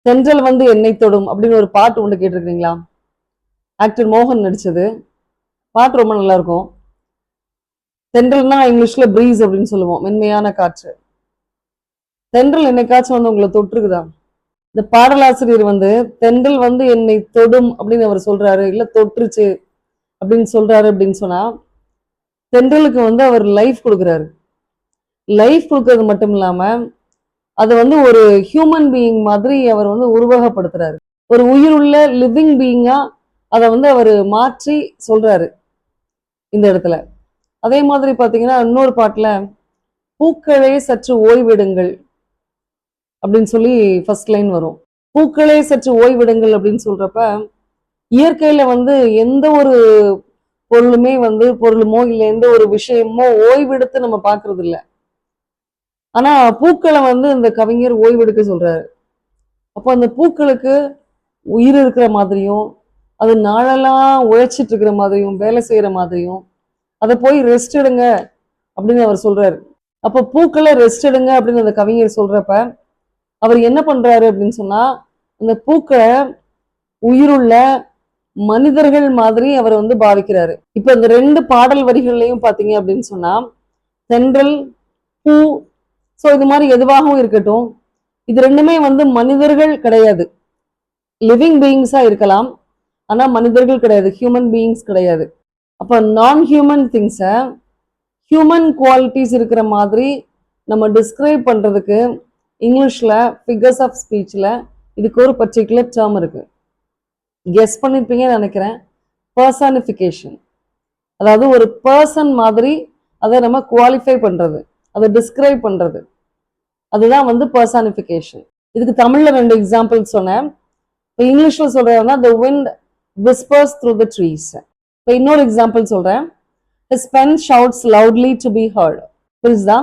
தென்றல் வந்து என்னை தொடும் அப்படின்னு ஒரு பாட்டு ஒன்று கேட்டிருக்கீங்களா? ஆக்டர் மோகன் நடிச்சது. பாட்டு ரொம்ப நல்லா இருக்கும். தென்றல்னா இங்கிலீஷ்ல பிரீஸ் அப்படின்னு சொல்லுவோம், மென்மையான காற்று. தென்றல் என்னைக்காச்சும் வந்து உங்களை தொற்றுக்குதா? இந்த பாடலாசிரியர் வந்து தென்றல் வந்து என்னை தொடும் அப்படின்னு அவர் சொல்றாரு, இல்ல தொற்றுச்சு அப்படின்னு சொல்றாரு அப்படின்னு சொன்னா, தென்றலுக்கு வந்து அவர் லைஃப் கொடுக்குறாரு. லைஃப் கொடுக்கறது மட்டும் இல்லாம அது வந்து ஒரு ஹியூமன் பீயிங் மாதிரி அவர் வந்து உருவகப்படுத்துறாரு. ஒரு உயிருள்ள லிவிங் பீயிங்கா அதை வந்து அவர் மாற்றி சொல்றாரு இந்த இடத்துல. அதே மாதிரி பாத்தீங்கன்னா இன்னொரு பாட்டுல பூக்களே சற்று ஓய்விடுங்கள் அப்படின்னு சொல்லி ஃபர்ஸ்ட் லைன் வரும். பூக்களே சற்று ஓய்விடுங்கள் அப்படின்னு சொல்றப்ப இயற்கையில வந்து எந்த ஒரு பொருளுமே வந்து பொருளுமோ இல்லை எந்த ஒரு விஷயமோ ஓய்வெடுத்து நம்ம பாக்குறது இல்லை. ஆனா பூக்களை வந்து இந்த கவிஞர் ஓய்வெடுக்க சொல்றாரு. அப்போ அந்த பூக்களுக்கு உயிர் இருக்கிற மாதிரியும் அது நாளெல்லாம் உழைச்சிட்டு இருக்கிற மாதிரியும் வேலை செய்யற மாதிரியும் அதை போய் ரெஸ்ட் எடுங்க அப்படின்னு அவர் சொல்றாரு. அப்போ பூக்களை ரெஸ்ட் எடுங்க அப்படின்னு அந்த கவிஞர் சொல்றப்ப அவர் என்ன பண்றாரு அப்படின்னு சொன்னா அந்த பூக்களை உயிருள்ள மனிதர்கள் மாதிரி அவர் வந்து பாவிக்கிறாரு. இப்ப இந்த 2 பாடல் வரிகள்லையும் பாத்தீங்க அப்படின்னு சொன்னா தென்றல், பூ, ஸோ இது மாதிரி எதுவாகவும் இருக்கட்டும், இது ரெண்டுமே வந்து மனிதர்கள் கிடையாது, லிவிங் பீயிங்ஸா இருக்கலாம், ஆனா மனிதர்கள் கிடையாது, ஹியூமன் பீயிங்ஸ் கிடையாது. அப்ப நான் ஹியூமன் திங்ஸை ஹியூமன் குவாலிட்டிஸ் இருக்கிற மாதிரி நம்ம டிஸ்கிரைப் பண்றதுக்கு இங்கிலீஷ்ல ஃபிகர்ஸ் ஆஃப் ஸ்பீச்ல இதுக்கு ஒரு பர்டிகுலர் டேர்ம் இருக்கு. கெஸ் பண்ணிருப்பீங்கன்னு நினைக்கிறேன். பர்சனிஃபிகேஷன். அதாவது ஒரு பர்சன் மாதிரி அதை நம்ம குவாலிஃபை பண்றது, அதை டிஸ்கிரைப் பண்றது, அதுதான் வந்து பர்சனிஃபிகேஷன். இதுக்கு தமிழ்ல 2 எக்ஸாம்பிள் சொன்னேன். இப்போ இங்கிலீஷ்ல சொல்றதுனா the wind whispers through the trees. இப்போ இன்னொரு எக்ஸாம்பிள் சொல்றேன். His pen shouts loudly to be heard. புரியுதா?